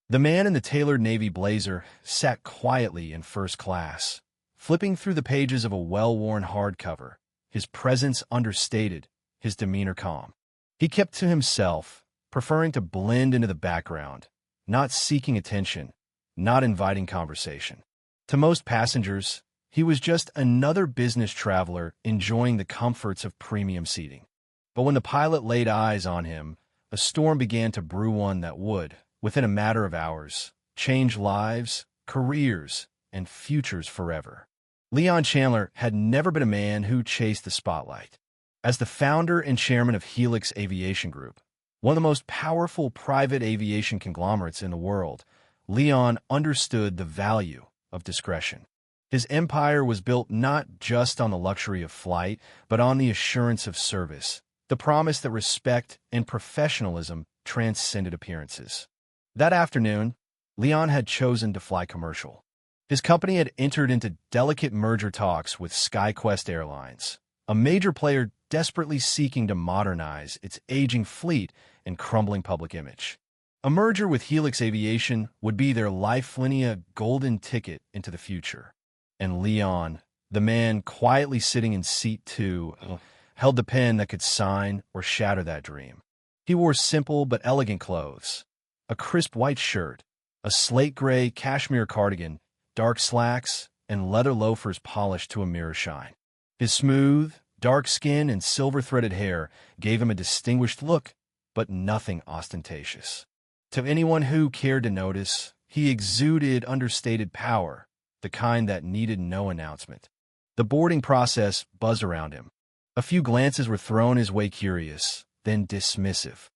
The man in the tailored navy blazer sat quietly in first class, flipping through the pages of a well-worn hardcover, his presence understated, his demeanor calm. He kept to himself, preferring to blend into the background, not seeking attention, not inviting conversation. To most passengers, he was just another business traveler enjoying the comforts of premium seating. But when the pilot laid eyes on him, a storm began to brew, one that would, within a matter of hours, change lives, careers, and futures forever. Leon Chandler had never been a man who chased the spotlight. As the founder and chairman of Helix Aviation Group, one of the most powerful private aviation conglomerates in the world, Leon understood the value of discretion. His empire was built not just on the luxury of flight, but on the assurance of service, the promise that respect and professionalism transcended appearances. That afternoon, Leon had chosen to fly commercial. His company had entered into delicate merger talks with SkyQuest Airlines, a major player desperately seeking to modernize its aging fleet and crumbling public image. A merger with Helix Aviation would be their lifeline golden ticket into the future. And Leon, the man quietly sitting in seat 2, held the pen that could sign or shatter that dream. He wore simple but elegant clothes, a crisp white shirt, a slate gray cashmere cardigan, dark slacks, and leather loafers polished to a mirror shine. His smooth, dark skin and silver-threaded hair gave him a distinguished look, but nothing ostentatious. To anyone who cared to notice, he exuded understated power, the kind that needed no announcement. The boarding process buzzed around him. A few glances were thrown his way, curious, then dismissive.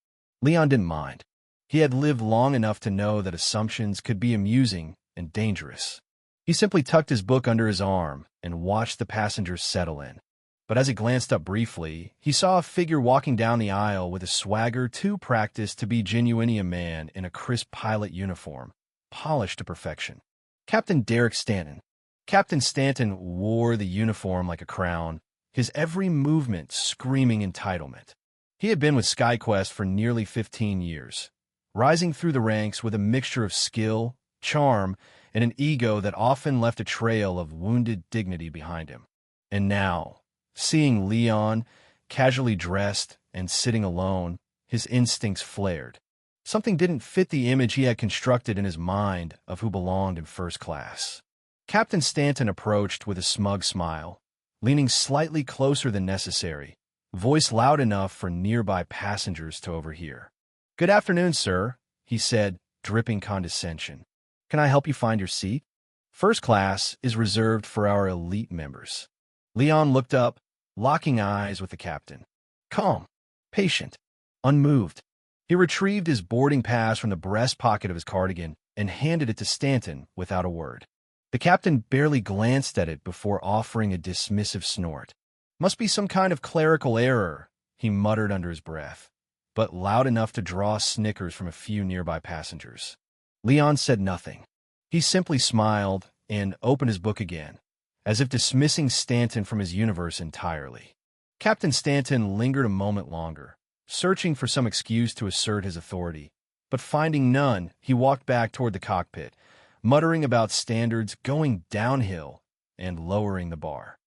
Leon didn't mind. He had lived long enough to know that assumptions could be amusing and dangerous. He simply tucked his book under his arm and watched the passengers settle in. But as he glanced up briefly, he saw a figure walking down the aisle with a swagger too practiced to be genuinely a man in a crisp pilot uniform, polished to perfection. Captain Derek Stanton. Captain Stanton wore the uniform like a crown, his every movement screaming entitlement. He had been with SkyQuest for nearly 15 years, rising through the ranks with a mixture of skill, charm, and an ego that often left a trail of wounded dignity behind him. And now, seeing Leon, casually dressed and sitting alone, his instincts flared. Something didn't fit the image he had constructed in his mind of who belonged in first class. Captain Stanton approached with a smug smile, leaning slightly closer than necessary, voice loud enough for nearby passengers to overhear. "Good afternoon, sir," he said, dripping condescension. "Can I help you find your seat? First class is reserved for our elite members." Leon looked up, locking eyes with the captain. Calm, patient, unmoved. He retrieved his boarding pass from the breast pocket of his cardigan and handed it to Stanton without a word. The captain barely glanced at it before offering a dismissive snort. "Must be some kind of clerical error," he muttered under his breath, but loud enough to draw snickers from a few nearby passengers. Leon said nothing. He simply smiled and opened his book again, as if dismissing Stanton from his universe entirely. Captain Stanton lingered a moment longer, searching for some excuse to assert his authority, but finding none, he walked back toward the cockpit, muttering about standards going downhill and lowering the bar.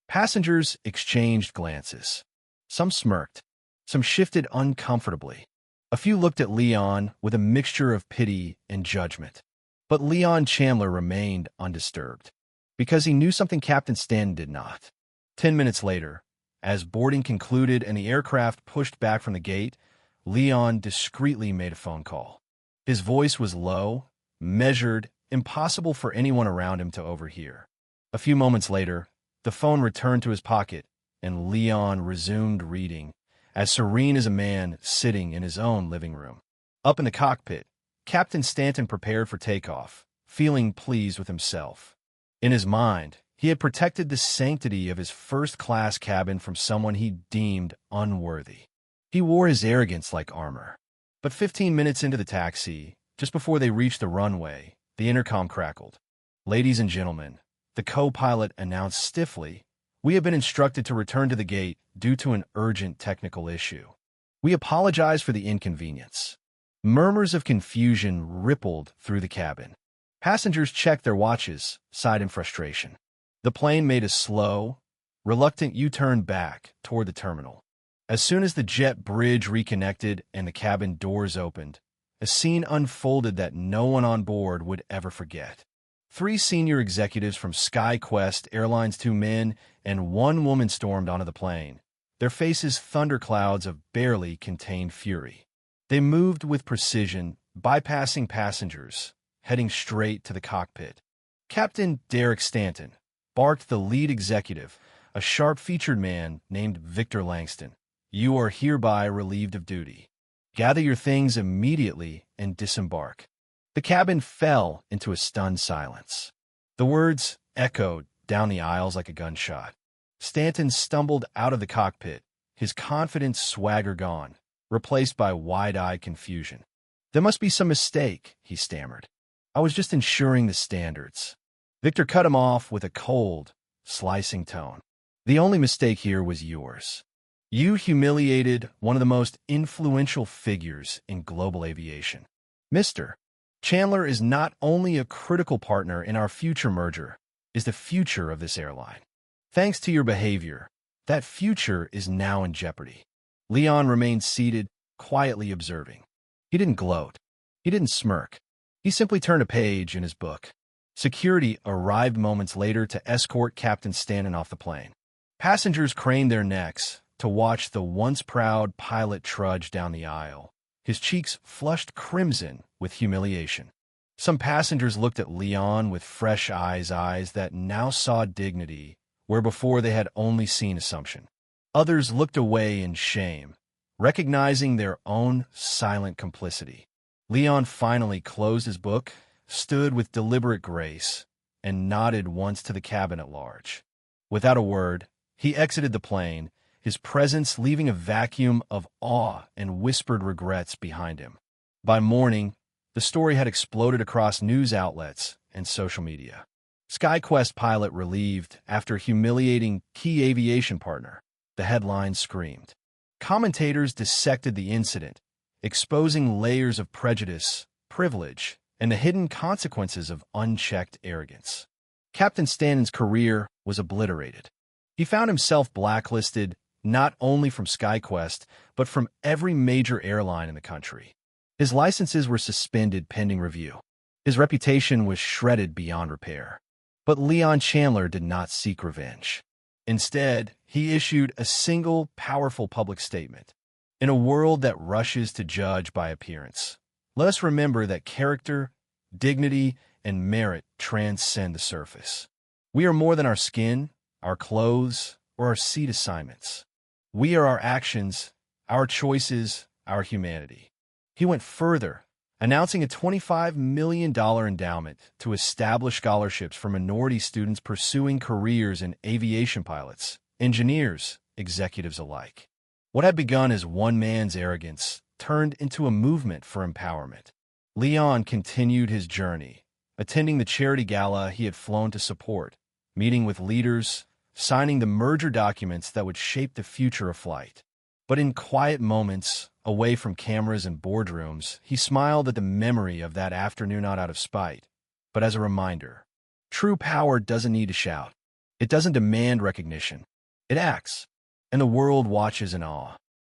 Passengers exchanged glances. Some smirked, some shifted uncomfortably. A few looked at Leon with a mixture of pity and judgment. But Leon Chandler remained undisturbed, because he knew something Captain Stanton did not. 10 minutes later, as boarding concluded and the aircraft pushed back from the gate, Leon discreetly made a phone call. His voice was low, measured, impossible for anyone around him to overhear. A few moments later, the phone returned to his pocket, and Leon resumed reading, as serene as a man sitting in his own living room. Up in the cockpit, Captain Stanton prepared for takeoff, feeling pleased with himself. In his mind, he had protected the sanctity of his first-class cabin from someone he deemed unworthy. He wore his arrogance like armor. But 15 minutes into the taxi, just before they reached the runway, the intercom crackled. "Ladies and gentlemen," the co-pilot announced stiffly, "we have been instructed to return to the gate due to an urgent technical issue. We apologize for the inconvenience." Murmurs of confusion rippled through the cabin. Passengers checked their watches, sighed in frustration. The plane made a slow, reluctant U-turn back toward the terminal. As soon as the jet bridge reconnected and the cabin doors opened, a scene unfolded that no one on board would ever forget. 3 senior executives from SkyQuest Airlines, 2 men and 1 woman stormed onto the plane, their faces thunderclouds of barely contained fury. They moved with precision, bypassing passengers, heading straight to the cockpit. Captain Derek Stanton barked the lead executive, a sharp-featured man named Victor Langston. "You are hereby relieved of duty. Gather your things immediately and disembark." The cabin fell into a stunned silence. The words echoed down the aisles like a gunshot. Stanton stumbled out of the cockpit, his confident swagger gone, replaced by wide-eyed confusion. "There must be some mistake," he stammered. "I was just ensuring the standards." Victor cut him off with a cold, slicing tone. "The only mistake here was yours. You humiliated one of the most influential figures in global aviation. Mr. Chandler is not only a critical partner in our future merger, is the future of this airline. Thanks to your behavior, that future is now in jeopardy." Leon remained seated, quietly observing. He didn't gloat. He didn't smirk. He simply turned a page in his book. Security arrived moments later to escort Captain Stanton off the plane. Passengers craned their necks to watch the once proud pilot trudge down the aisle, his cheeks flushed crimson with humiliation. Some passengers looked at Leon with fresh eyes that now saw dignity where before they had only seen assumption. Others looked away in shame, recognizing their own silent complicity. Leon finally closed his book, stood with deliberate grace, and nodded once to the cabin at large. Without a word, he exited the plane, his presence leaving a vacuum of awe and whispered regrets behind him. By morning, the story had exploded across news outlets and social media. SkyQuest pilot relieved after humiliating key aviation partner, the headline screamed. Commentators dissected the incident, exposing layers of prejudice, privilege, and the hidden consequences of unchecked arrogance. Captain Stanton's career was obliterated. He found himself blacklisted not only from SkyQuest, but from every major airline in the country. His licenses were suspended pending review. His reputation was shredded beyond repair. But Leon Chandler did not seek revenge. Instead, he issued a single, powerful public statement. In a world that rushes to judge by appearance, let us remember that character, dignity, and merit transcend the surface. We are more than our skin, our clothes, or our seat assignments. We are our actions, our choices, our humanity. He went further, announcing a $25 million endowment to establish scholarships for minority students pursuing careers in aviation pilots, engineers, executives alike. What had begun as one man's arrogance turned into a movement for empowerment. Leon continued his journey, attending the charity gala he had flown to support, meeting with leaders, signing the merger documents that would shape the future of flight. But in quiet moments, away from cameras and boardrooms, he smiled at the memory of that afternoon, not out of spite, but as a reminder. True power doesn't need to shout. It doesn't demand recognition. It acts, and the world watches in awe.